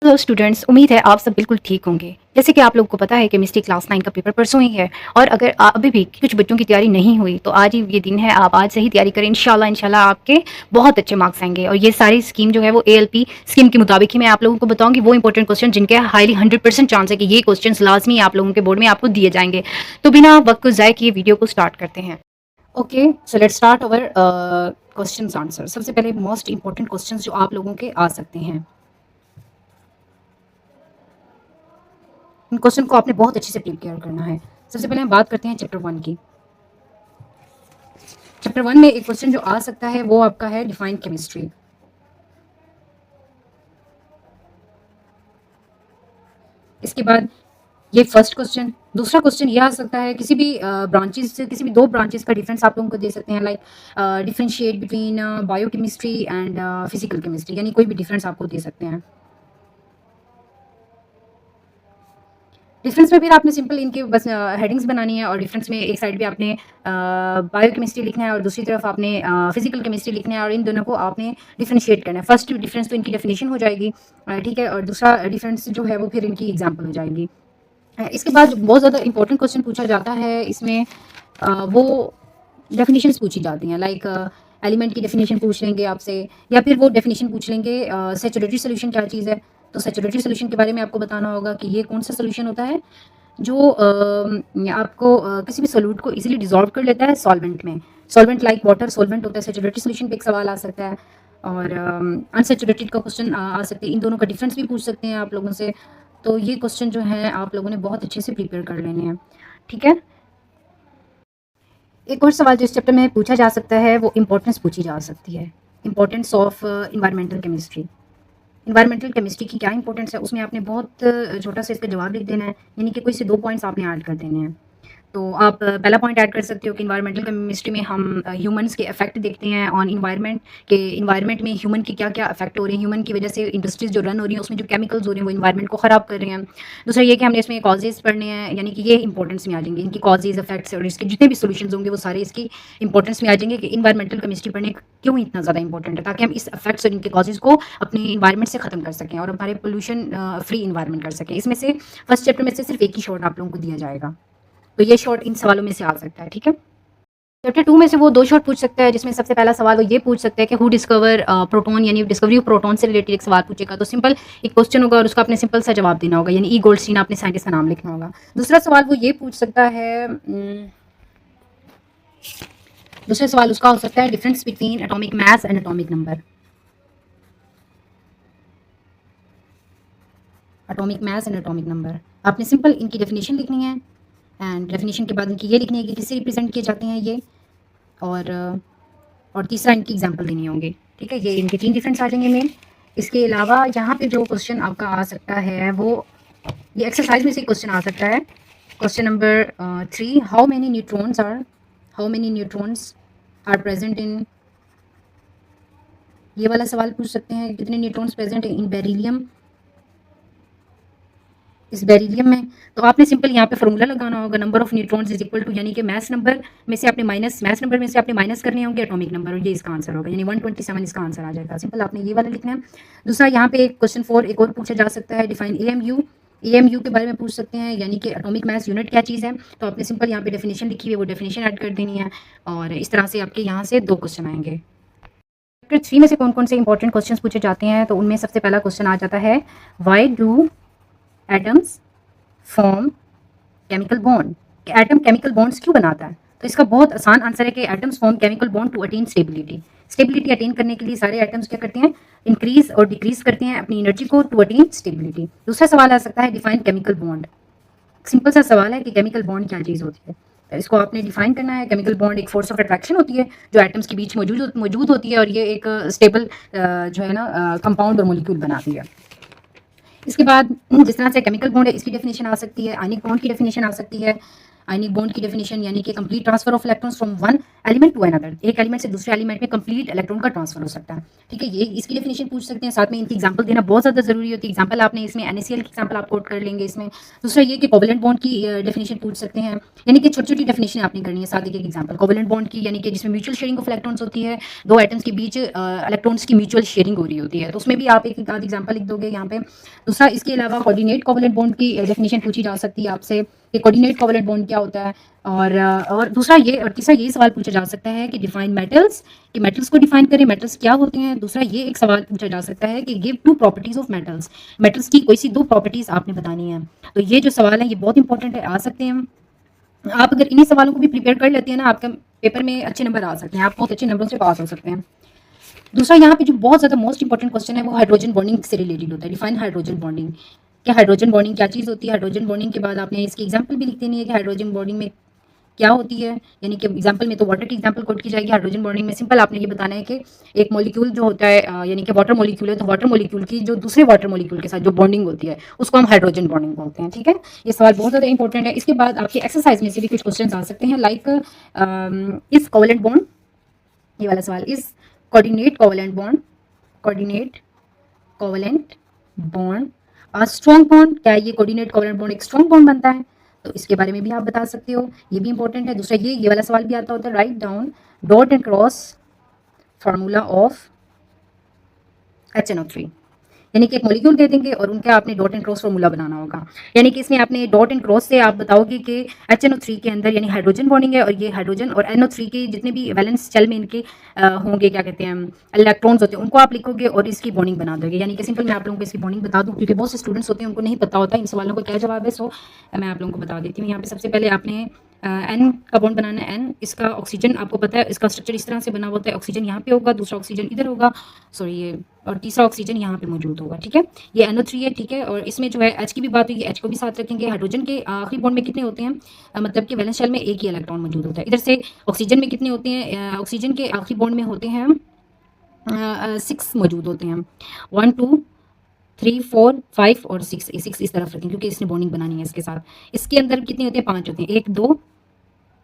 Hello students, उम्मीद है आप सब बिल्कुल ठीक होंगे। जैसे कि आप लोगों को पता है केमिस्ट्री क्लास 9 का पेपर परसों ही है और अगर अभी भी कुछ बच्चों की तैयारी नहीं हुई तो आज ही ये दिन है, आप आज से ही तैयारी करें। इंशाल्लाह आपके बहुत अच्छे मार्क्स आएंगे। और ये सारी स्कीम जो है वो एएलपी स्कीम के मुताबिक ही मैं आप लोगों को बताऊंगी, वो इंपॉर्टेंट क्वेश्चन जिनके हाईली 100% चांस है कि ये क्वेश्चन लाजमी आप लोगों के बोर्ड में आपको दिए जाएंगे। तो बिना वक्त को ज़ाय किए वीडियो को स्टार्ट करते हैं। Okay, so let's start our question answer. सबसे पहले मोस्ट इंपॉर्टेंट क्वेश्चन जो आप लोगों के आ सकते हैं, इन क्वेश्चन को आपने बहुत अच्छे से प्रिपेयर करना है। सबसे पहले हम बात करते हैं चैप्टर 1 की। चैप्टर 1 में एक क्वेश्चन जो आ सकता है वो आपका है डिफाइन केमिस्ट्री। इसके बाद ये फर्स्ट क्वेश्चन। दूसरा क्वेश्चन ये आ सकता है किसी भी ब्रांचेस से, किसी भी दो ब्रांचेस का डिफरेंस आप लोगों को दे सकते हैं, like differentiate between biochemistry and physical chemistry, यानी कोई भी डिफरेंस आपको दे सकते हैं। डिफरेंस में फिर आपने सिंपल इनके बस हेडिंग्स बनानी है और डिफरेंस में एक साइड पे आपने बायोकेमिस्ट्री लिखना है और दूसरी तरफ आपने फिजिकल केमिस्ट्री लिखना है और इन दोनों को आपने डिफरेंशिएट करना है। फर्स्ट डिफरेंस तो इनकी डेफिनेशन हो जाएगी, ठीक है, और दूसरा डिफरेंस जो है वो फिर इनकी एग्जाम्पल हो जाएगी। इसके बाद बहुत ज़्यादा इंपॉर्टेंट क्वेश्चन पूछा जाता है इसमें, वो डेफिनेशंस पूछी जाती हैं, लाइक एलिमेंट की डेफिनेशन पूछ लेंगे आपसे, या फिर वो डेफिनेशन पूछ लेंगे सैचुरेटेड सोल्यूशन क्या चीज़ है। तो सैचुरेटेड सोल्यूशन के बारे में आपको बताना होगा कि ये कौन सा सोल्यूशन होता है जो आपको किसी भी सोल्यूट को इजीली डिसॉल्व कर लेता है सॉल्वेंट में। सॉल्वेंट लाइक वाटर सॉल्वेंट होता है, सैचुरेटेड सोल्यूशन पे एक सवाल आ सकता है, और अनसैचुरेटेड का क्वेश्चन आ सकते हैं। इन दोनों का डिफरेंस भी पूछ सकते हैं आप लोगों से। तो ये क्वेश्चन जो है आप लोगों ने बहुत अच्छे से प्रिपेयर कर लेने हैं, ठीक है। एक और सवाल जो इस चैप्टर में पूछा जा सकता है वो इंपॉर्टेंस पूछी जा सकती है, importance of environmental chemistry. Environmental chemistry की क्या इंपॉर्टेंस है, उसमें आपने बहुत छोटा सा इसका जवाब लिख देना है, यानी कि कोई से 2 पॉइंट्स आपने ऐड कर देने हैं। तो आप पहला पॉइंट ऐड कर सकते हो कि इन्वायरमेंटल केमिस्ट्री में हम ह्यूमंस के इफेक्ट देखते हैं ऑन इन्वायरमेंट, के इन्वायरमेंट में ह्यूमन के क्या क्या इफेक्ट हो रहे हैं, ह्यूमन की वजह से इंडस्ट्रीज जो रन हो रही हैं उसमें जो केमिकल्स हो रहे हैं वो इन्वायरमेंट को ख़राब कर रहे हैं। दूसरा ये कि हमने इसमें कॉजेज़ पढ़ने हैं, यानी कि ये इंपॉर्टेंस में आ जाएंगे, इनकी कॉजेज़ इफेक्ट्स और इसके जितने भी सोल्यूशन होंगे वो सारे इसकी इंपॉर्टेंस में आ जाएंगे कि इन्वायरमेंटल केमिस्ट्री पढ़ने क्यों इतना ज़्यादा इंपॉर्टेंट है, ताकि हम इस इफेक्ट्स और इनके कॉजेज़ को अपने इन्वायरमेंट से ख़त्म कर सकें और हमारे पोल्यूशन फ्री इन्वायरमेंट कर सकें। इसमें से फर्स्ट चैप्टर में से सिर्फ एक ही शॉर्ट आप लोगों को दिया जाएगा, तो ये शॉर्ट इन सवालों में से आ सकता है, ठीक है। चैप्टर 2 में से वो 2 शॉर्ट पूछ सकता है, जिसमें सबसे पहला सवाल वो ये पूछ सकता है कि हु डिस्कवर प्रोटॉन, यानी डिस्कवरी ऑफ प्रोटॉन से रिलेटेड एक सवाल पूछेगा। तो सिंपल एक क्वेश्चन होगा और उसका आपने सिंपल सा जवाब देना होगा, यानी ई गोल्डस्टीन आपने साइंटिस्ट का नाम लिखना होगा। दूसरा सवाल वो ये पूछ सकता है, दूसरा सवाल उसका हो सकता है difference between atomic mass and atomic number. Atomic mass and atomic number आपने सिंपल इनकी डेफिनेशन लिखनी है, एंड डेफिनेशन के बाद इनकी ये लिखनी है कि किससे रिप्रेजेंट किए जाते हैं ये, और तीसरा इनकी एग्जांपल देनी होंगे, ठीक है। ये इनके 3 डिफरेंस आ जाएंगे मेन। इसके अलावा यहाँ पे जो क्वेश्चन आपका आ सकता है वो ये एक्सरसाइज में से क्वेश्चन आ सकता है। Question number 3, how many neutrons are present in, ये वाला सवाल पूछ सकते हैं, कितने न्यूट्रॉन्स प्रेजेंट इन बेरिलियम, इस बेरिलियम में। तो आपने सिंपल यहाँ पे फॉर्मूला लगाना होगा, number of neutrons is equal to, यानी कि मास नंबर में से आपने माइनस करने होंगे एटॉमिक नंबर, और ये इसका आंसर होगा, यानी 127 इसका आंसर आ जाएगा। सिंपल आपने ये वाला लिखना है। दूसरा यहाँ पे क्वेश्चन 4 एक और पूछा जा सकता है, डिफाइन एएमयू के बारे में पूछ सकते हैं, यानी कि एटॉमिक मास यूनिट क्या चीज़ है। तो आपने सिंपल यहाँ पे डेफिनेशन लिखी हुई है, वो डेफिनेशन ऐड कर देनी है, और इस तरह से आपके यहाँ से 2 क्वेश्चन आएंगे। चैप्टर 3 में से कौन कौन से इंपॉर्टेंट क्वेश्चन पूछे जाते हैं, तो उनमें सबसे पहला क्वेश्चन आ जाता है, why do atoms form chemical bond, atom chemical bonds क्यों बनाता है। तो इसका बहुत आसान आंसर है कि atoms form chemical bond to attain stability attain करने के लिए सारे एटम्स क्या करते हैं, इंक्रीज और डिक्रीज करते हैं अपनी एनर्जी को टू अटेन स्टेबिलिटी। दूसरा सवाल आ सकता है, डिफाइन केमिकल बॉन्ड। सिंपल सा सवाल है कि केमिकल बॉन्ड क्या चीज़ होती है, तो इसको आपने डिफाइन करना है। केमिकल बॉन्ड एक फोर्स ऑफ अट्रैक्शन होती है जो एटम्स के बीच मौजूद होती है, और ये एक स्टेबल जो है ना कंपाउंड और मोलिक्यूल बनाती है। इसके बाद जिस तरह से केमिकल बॉन्ड है इसकी डेफिनेशन आ सकती है, आयनिक बॉन्ड की डेफिनेशन आ सकती है, आयनिक बॉन्ड की डेफिनेशन यानी कि complete transfer of electrons from one element to another, एक एलिमेंट से दूसरे एलिमेंट में कंप्लीट इलेक्ट्रॉन का ट्रांसफर हो सकता है। ठीक है, ये इसकी डेफिनेशन पूछ सकते हैं, साथ में इनकी एग्जांपल देना बहुत ज़्यादा जरूरी होती है। एग्जांपल आपने इसमें NaCl की एग्जांपल आप कोट कर लेंगे इसमें। दूसरा ये कि कोवेलेंट बॉन्ड की डेफिनेशन पूछ सकते हैं, यानी कि छोटी छोटी डेफिनेशन आपने करनी है साथ एक एग्जांपल कोवेलेंट बॉन्ड की, यानी कि जिसमें म्यूचुअल शेयरिंग ऑफ इलेक्ट्रॉन्स होती है, दो एटम्स के बीच इलेक्ट्रॉन्स की म्यूचुअल शेयरिंग हो रही होती है, तो उसमें भी आप एक एग्जांपल लिख दोगे यहाँ पे। दूसरा इसके अलावा कोऑर्डिनेट कोवेलेंट बॉन्ड की डेफिनेशन पूछी जा सकती है आपसे कि कोऑर्डिनेट कोवेलेंट बॉन्ड क्या होता है। और दूसरा ये और तीसरा ये सवाल पूछा जा सकता है कि डिफाइन मेटल्स, कि मेटल्स को डिफाइन करें, मेटल्स क्या होते हैं। दूसरा ये एक सवाल पूछा जा सकता है कि give two properties of metals, metals की कोई सी दो प्रॉपर्टीज आपने बतानी है। तो ये जो सवाल है ये बहुत इंपॉर्टेंट है, आ सकते हैं। आप अगर इन्हीं सवालों को भी प्रिपेयर कर लेते हैं ना, आपका पेपर में अच्छे नंबर आ सकते हैं, आप बहुत अच्छे नंबरों से पास हो सकते हैं। दूसरा यहाँ पे जो बहुत ज़्यादा मोस्ट इंपॉर्टेंट क्वेश्चन है वो हाइड्रोजन बॉन्डिंग से रिलेटेड होता है। डिफाइन हाइड्रोजन बॉन्डिंग, क्या हाइड्रोजन बॉन्डिंग क्या चीज़ होती है। हाइड्रोजन बॉन्डिंग के बाद आपने इसकी एग्जांपल भी लिख देनी है कि हाइड्रोजन बॉन्डिंग में क्या होती है, यानी कि एग्जांपल में तो वाटर की एग्जांपल कोट की जाएगी। हाइड्रोजन बॉन्डिंग में सिंपल आपने ये बताना है कि एक मॉलिक्यूल जो होता है यानी कि वाटर मॉलिक्यूल है, तो वाटर मॉलिक्यूल की जो दूसरे वाटर मॉलिक्यूल के साथ जो बॉन्डिंग होती है उसको हम हाइड्रोजन बॉन्डिंग बोलते हैं। ठीक है, ये सवाल बहुत ज़्यादा इंपॉर्टेंट है। इसके बाद आपके एक्सरसाइज में से भी कुछ क्वेश्चन आ सकते हैं, लाइक इस कोवेलेंट बॉन्ड, ये वाला सवाल, इस coordinate covalent bond, coordinate covalent bond और स्ट्रॉन्ग बॉन्ड, क्या ये कोऑर्डिनेट कोवेलेंट बॉन्ड एक स्ट्रॉन्ग बॉन्ड बनता है, तो इसके बारे में भी आप बता सकते हो, ये भी इंपॉर्टेंट है। दूसरा ये वाला सवाल भी आता होता है, write down dot and cross formula of HNO3, यानी कि एक मॉलिक्यूल दे देंगे और उनका आपने डॉट एंड क्रॉस फार्मूला बनाना होगा, यानी कि इसमें आपने डॉट एंड क्रॉस से आप बताओगे कि HNO3 के अंदर यानी हाइड्रोजन बॉन्डिंग है और ये हाइड्रोजन और NO3 के जितने भी वैलेंस शेल में इनके होंगे, क्या कहते हैं, इलेक्ट्रॉन्स होते हैं, उनको आप लिखोगे और इसकी बॉन्डिंग बना दोगे। यानी कि सिंपल मैं आप लोगों को इसकी बॉन्डिंग बता दूं, क्योंकि बहुत से स्टूडेंट्स होते हैं उनको नहीं पता होता इन सवालों का क्या जवाब है, सो मैं आप लोगों को बता देती हूँ। यहाँ पे सबसे पहले आपने N का बॉन्ड बनाना है। N, इसका ऑक्सीजन आपको पता है, इसका स्ट्रक्चर इस तरह से बना होता है, ऑक्सीजन यहाँ पे होगा, दूसरा ऑक्सीजन इधर होगा, सॉरी ये, और तीसरा ऑक्सीजन यहाँ पे मौजूद होगा। ठीक है, ये NO3 है। ठीक है, और इसमें जो है H की भी बात हुई, H को भी साथ रखेंगे। हाइड्रोजन के आखिरी बॉन्ड में कितने होते हैं, मतलब कि वैलेंस शेल में एक ही इलेक्ट्रॉन मौजूद होता है। इधर से ऑक्सीजन में कितने होते हैं, ऑक्सीजन के आखिरी बॉन्ड में होते हैं 6 मौजूद होते हैं, 1 2 3 4 5 और 6, 6 इस तरफ रखें क्योंकि इसने बॉन्डिंग बनानी है इसके साथ। इसके अंदर कितने होते हैं, 5 होते हैं, 1 2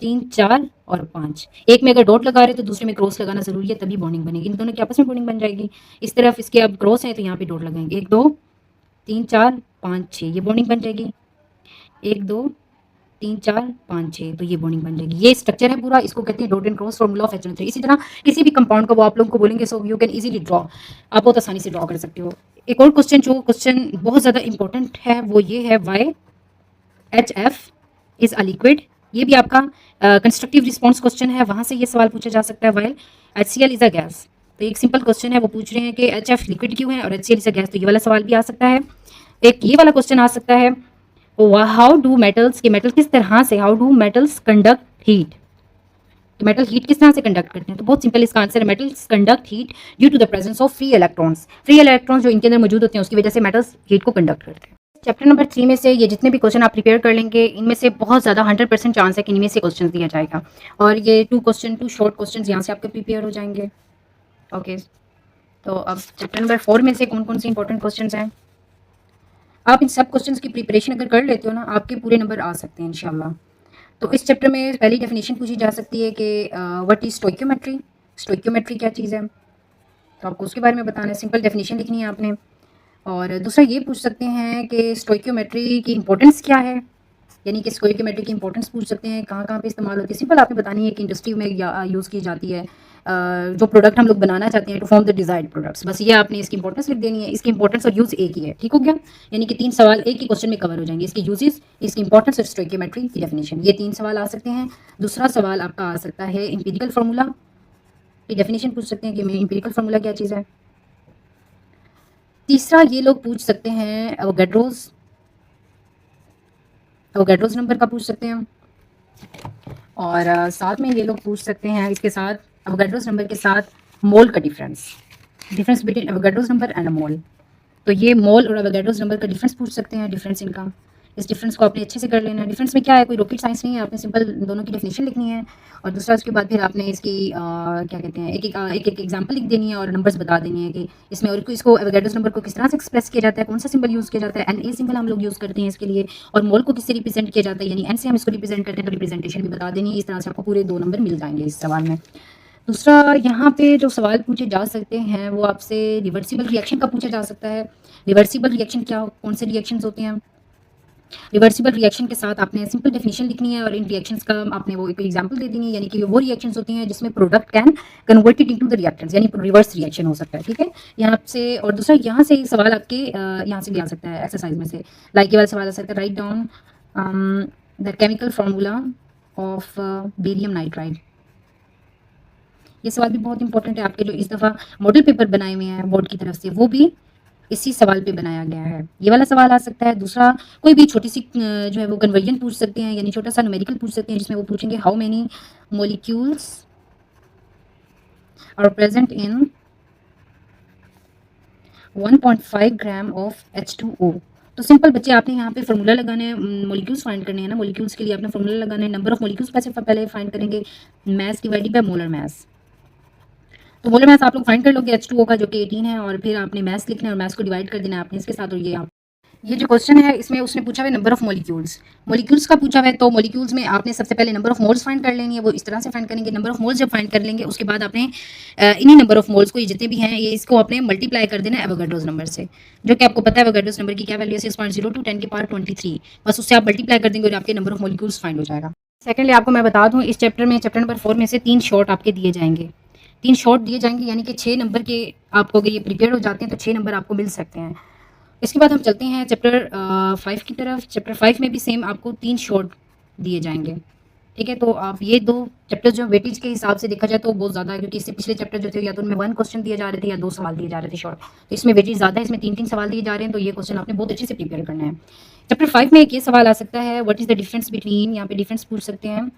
3 4 और 5। एक में अगर डॉट लगा रहे तो दूसरे में क्रॉस लगाना जरूरी है, तभी बॉन्डिंग बनेगी, इन दोनों की आपस में बॉन्डिंग बन जाएगी। इस तरफ इसके अब क्रॉस है तो यहाँ पे डॉट लगाएंगे, 1 2 3 4 5 6, ये बॉन्डिंग बन जाएगी, 1 2 3 4 5 6, तो ये बॉन्डिंग बन जाएगी। ये स्ट्रक्चर है पूरा, इसको कहते हैं dot and cross formula of HNO3। इसी तरह किसी भी कंपाउंड को वो आप लोगों को बोलेंगे, so you can easily draw, आप बहुत आसानी से ड्रॉ कर सकते हो। एक और क्वेश्चन जो क्वेश्चन बहुत ज़्यादा इंपॉर्टेंट है वो ये है, why HF is a liquid, ये भी आपका कंस्ट्रक्टिव रिस्पॉन्स क्वेश्चन है, वहां से ये सवाल पूछा जा सकता है। While HCl is a gas, तो एक सिंपल क्वेश्चन है, वो पूछ रहे हैं कि HF लिक्विड क्यों है और HCl इज अ गैस, तो ये वाला सवाल भी आ सकता है। एक ये वाला क्वेश्चन आ सकता है, हाउ डू मेटल्स, के मेटल किस तरह से, how do metals conduct heat, तो मेटल हीट किस तरह से कंडक्ट करते हैं, तो बहुत सिंपल इसका आंसर है, metals conduct heat due to the presence of free electrons, free electrons जो इनके अंदर मौजूद होते हैं उसकी वजह से मेटल्स हीट को कंडक्ट करते हैं। चैप्टर नंबर 3 में से ये जितने भी क्वेश्चन आप प्रिपेयर कर लेंगे, इनमें से बहुत ज़्यादा 100% चांस है कि इनमें से क्वेश्चन दिया जाएगा, और ये 2 शॉर्ट क्वेश्चन यहाँ से आपके प्रिपेयर हो जाएंगे। ओके, तो अब चैप्टर नंबर 4 में से कौन कौन से इंपॉर्टेंट क्वेश्चन हैं, आप इन सब क्वेश्चन की प्रिपरेशन अगर कर लेते हो ना, आपके पूरे नंबर आ सकते हैं इंशाल्लाह। तो इस चैप्टर में पहली डेफिनेशन पूछी जा सकती है कि व्हाट इज स्टोइक्योमेट्री, स्टोइक्योमेट्री क्या चीज़ है, तो आपको उसके बारे में बताना है, सिंपल डेफिनेशन लिखनी है आपने। और दूसरा ये पूछ सकते हैं कि स्टोइक्योमेट्री की इंपॉर्टेंस क्या है, यानी कि स्टोइक्योमेट्री की इंपॉर्टेंस पूछ सकते हैं, कहाँ कहाँ पे इस्तेमाल होती है। सिंपल आपने बतानी है कि इंडस्ट्री में यूज़ की जाती है, जो प्रोडक्ट हम लोग बनाना चाहते हैं to form the desired products, बस ये आपने इसकी इंपॉर्टेंस लिख देनी है। इसकी इंपॉर्टेंस और यूज़ एक ही है, ठीक हो गया, यानी कि 3 सवाल एक ही क्वेश्चन में कवर हो जाएंगे, इसकी यूजेस, इसकी इंपॉर्टेंस और स्टोइक्योमेट्री की डेफिनेशन, ये 3 सवाल आ सकते हैं। दूसरा सवाल आपका आ सकता है एम्पिरिकल फार्मूला की डेफिनेशन पूछ सकते हैं कि एम्पिरिकल फार्मूला क्या चीज़ है। तीसरा ये लोग पूछ सकते हैं एवोगैड्रोस नंबर का पूछ सकते हैं, और साथ में ये लोग पूछ सकते हैं इसके साथ एवोगैड्रोस नंबर के साथ मोल का difference between Avogadro's number and a mole, तो ये मोल और एवोगैड्रोस नंबर का डिफरेंस पूछ सकते हैं, डिफरेंस इनका, इस डिफरेंस को आपने अच्छे से कर लेना है। डिफरेंस में क्या है, कोई रॉकेट साइंस नहीं है, आपने सिंपल दोनों की डेफिनेशन लिखनी है और दूसरा उसके बाद फिर आपने इसकी क्या कहते हैं, एक एग्जांपल लिख देनी है और नंबर्स बता देनी है कि इसमें, और इसको एवोगाड्रोस नंबर को किस तरह से एक्सप्रेस किया जाता है, कौन सा सिंबल यूज़ किया जाता है। एन ए सिंबल हम लोग यूज़ करते हैं इसके लिए, और मोल को किससे रिप्रेजेंट किया जाता है, यानी एन से हम इसको रिप्रेजेंट करते हैं, तो रिप्रेजेंटेशन भी बता देनी है। इस तरह से आपको पूरे 2 नंबर मिल जाएंगे इस सवाल में। दूसरा यहाँ पे जो सवाल पूछे जा सकते हैं वो आपसे रिवर्सिबल रिएक्शन का पूछा जा सकता है। रिवर्सिबल रिएक्शन क्या, कौन से रिएक्शंस होते हैं। रिवर्सिबल रिएक्शन के साथ आपने सिंपल डेफिनेशन लिखनी है और इन रिएक्शंस का आपने वो एक एग्जांपल दे देनी है, यानी कि वो रिएक्शंस होती हैं जिसमें product can converted into the reactants, यानी रिवर्स रिएक्शन हो सकता है। ठीक है, यहाँ से। और दूसरा यहाँ से सवाल आपके यहाँ से भी आ सकता है एक्सरसाइज में से, लाइक ये वाला सवाल आ सकता है, write down the chemical formula of barium nitride. ये सवाल भी बहुत इंपॉर्टेंट है आपके, जो इस दफ़ा मॉडल पेपर बनाए हुए हैं बोर्ड की तरफ से, वो भी इसी सवाल पे बनाया गया है। ये वाला सवाल आ सकता है। दूसरा, कोई भी छोटी सी जो है वो कन्वर्जन पूछ सकते हैं, यानी छोटा सा न्यूमेरिकल पूछ सकते हैं, जिसमें वो पूछेंगे how many molecules are present in 1.5 gram of H2O। तो सिंपल बच्चे, आपने यहाँ पे फॉर्मूला लगाना है, मॉलिक्यूल्स फाइंड करने हैं ना, मॉलिक्यूल्स के लिए आपने फॉर्मूला लगाना है। नंबर ऑफ मॉलिक्यूल्स कैसे पहले फाइंड करेंगे, mass divided by molar mass. तो मोलर मास आप लोग फाइंड कर लोगे H2O का, जो कि 18 है, और फिर आपने मास लिखना है और मास को डिवाइड कर देना है आपने इसके साथ। और ये जो क्वेश्चन है इसमें उसने पूछा है नंबर ऑफ मॉलिक्यूल्स का पूछा है, तो मॉलिक्यूल्स में आपने सबसे पहले नंबर ऑफ मोल्स फाइंड कर लेनी है। वो इस तरह से फाइंड करेंगे, नंबर ऑफ मोल्स जब फाइंड कर लेंगे उसके बाद आपने इन्हीं नंबर ऑफ मोल्स को, ये जितने भी हैं, ये इसको आपने मल्टीप्लाई कर देना है एवोगाड्रोस नंबर से, जो कि आपको पता है एवोगाड्रोस नंबर की क्या वैल्यू है, 6.02 10 की पावर 23। बस उससे आप मल्टीप्लाई कर देंगे और आपके नंबर ऑफ मॉलिक्यूल्स फाइंड हो जाएगा। सेकेंडली आपको मैं बता दूं, इस चैप्टर में, चैप्टर नंबर 4 में से 3 शॉर्ट आपके दिए जाएंगे, 3 शॉर्ट दिए जाएंगे, यानी कि 6 नंबर के आपको, अगर ये प्रिपेयर हो जाते हैं तो 6 नंबर आपको मिल सकते हैं। इसके बाद हम चलते हैं चैप्टर 5 की तरफ। चैप्टर 5 में भी सेम आपको 3 शॉर्ट दिए जाएंगे। ठीक है, तो आप ये 2 चैप्टर जो वेटेज के हिसाब से देखा जाए तो बहुत ज़्यादा है, क्योंकि इससे पिछले चैप्टर जो थे या तो उनमें 1 क्वेश्चन दिए जा रहे थे या 2 सवाल दिए जा रहे थे शॉर्ट, तो इसमें वेटेज ज़्यादा है, इसमें 3-3 सवाल दिए जा रहे हैं, तो ये क्वेश्चन आपने बहुत अच्छे से प्रिपेयर करना है। चैप्टर 5 में एक ये सवाल आ सकता है, what is the difference between, यहाँ पे डिफरेंस पूछ सकते हैं,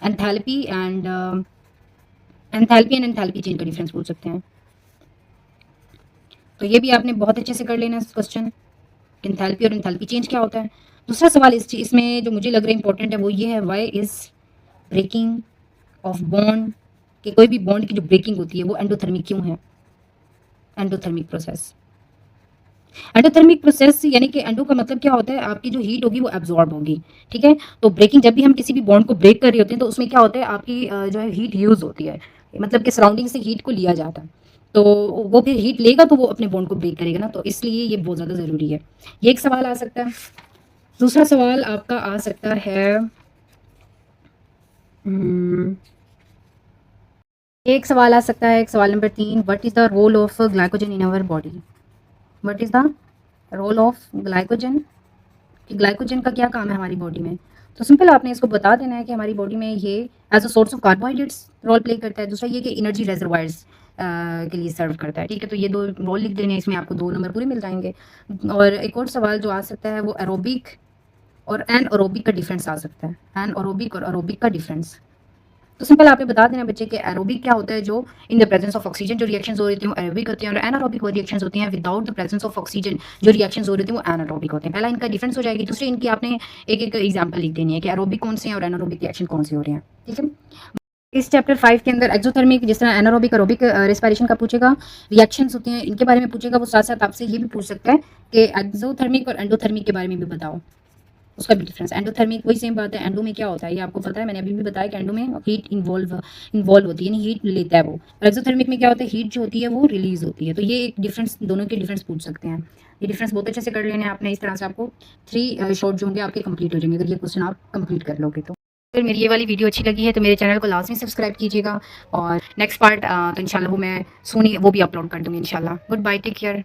एंथैल्पी एंड एंथैल्पी चेंज का डिफरेंस पूछ सकते हैं। तो ये भी आपने बहुत अच्छे से कर लेना है क्वेश्चन, एंथैल्पी और एंथैल्पी चेंज क्या होता है। दूसरा सवाल इसमें जो मुझे लग रहा है इंपॉर्टेंट है वो ये है, why is breaking of bond, कि कोई भी बॉन्ड की जो ब्रेकिंग होती है वो एंडोथर्मिक क्यों है। एंडोथर्मिक प्रोसेस, एंडोथर्मिक प्रोसेस यानी कि एंडो का मतलब क्या होता है, आपकी जो हीट होगी वो एब्जॉर्ब होगी। ठीक है, तो ब्रेकिंग, जब भी हम किसी भी बॉन्ड को ब्रेक कर रहे होते हैं तो उसमें क्या होता है, आपकी जो है हीट यूज़ होती है, मतलब कि सराउंडिंग से हीट को लिया जाता है, तो वो फिर हीट लेगा तो वो अपने बॉन्ड को ब्रेक करेगा ना, तो इसलिए ये बहुत ज़्यादा ज़रूरी है। ये एक सवाल आ सकता है। दूसरा सवाल आपका आ सकता है, एक सवाल आ सकता है, एक सवाल number 3, what is the role of glycogen in our body. What is the role of glycogen, कि ग्लाइकोजन का क्या काम है हमारी बॉडी में। तो सिंपल आपने इसको बता देना है कि हमारी बॉडी में ये as a source of carbohydrates role play करता है। दूसरा ये कि एनर्जी रिजर्वायर्स के लिए सर्व करता है। ठीक है, तो ये 2 रोल लिख देने हैं, इसमें आपको 2 नंबर पूरे मिल जाएंगे। और एक और सवाल जो आ सकता है वो एरोबिक और एनएरोबिक का डिफरेंस आ सकता है, एनएरोबिक और एरोबिक का डिफरेंस। तो सिंपल आपने बता देना बच्चे कि एरोबिक क्या होता है, जो in the presence of oxygen जो रिएक्शंस हो रही थी वो एरोबिक होती हैं, और एनारोबिक वो रिएक्शंस होती हैं without the presence of oxygen जो रिएक्शंस हो रही थी वो एनारोबिक होते हैं। पहला इनका डिफरेंस हो जाएगी, दूसरी इनकी आपने एक एक एग्जांपल लिख देनी है कि एरोबिक कौन से हैं और एनारोबिक रिएक्शन कौन सी हो रही हैं। ठीक है, इस चैप्टर 5 के अंदर एक्सोथर्मिक, जिस तरह एनारोबिक एरोबिक रेस्पिरेशन का पूछेगा, रिएक्शंस होती हैं इनके बारे में पूछेगा, वो साथ साथ आपसे ये भी पूछ सकता है कि एक्सोथर्मिक और एंडोथर्मिक के बारे में भी बताओ, उसका भी डिफरेंस। एंडोथर्मिक वही सेम बात है, एंडो में क्या होता है ये आपको पता है, मैंने अभी भी बताया कि एंडो में हीट इन्वॉल्व होती है, यानी हीट लेता है वो। और एक्सोथर्मिक में क्या होता है, हीट जो होती है वो रिलीज होती है। तो ये एक डिफरेंस, दोनों के डिफरेंस पूछ सकते हैं। ये डिफरेंस बहुत अच्छे से कर लेने हैं आपने, इस तरह से आपको 3 शॉर्ट जो होंगे आपके कंप्लीट हो जाएंगे अगर ये क्वेश्चन आप कंप्लीट कर लोगे तो। अगर मेरी ये वाली वीडियो अच्छी लगी है तो मेरे चैनल को लाजमी सब्सक्राइब कीजिएगा, और नेक्स्ट पार्ट तो इंशाल्लाह वो मैं सोनी वो भी अपलोड कर दूँगी इंशाल्लाह। Goodbye, take care.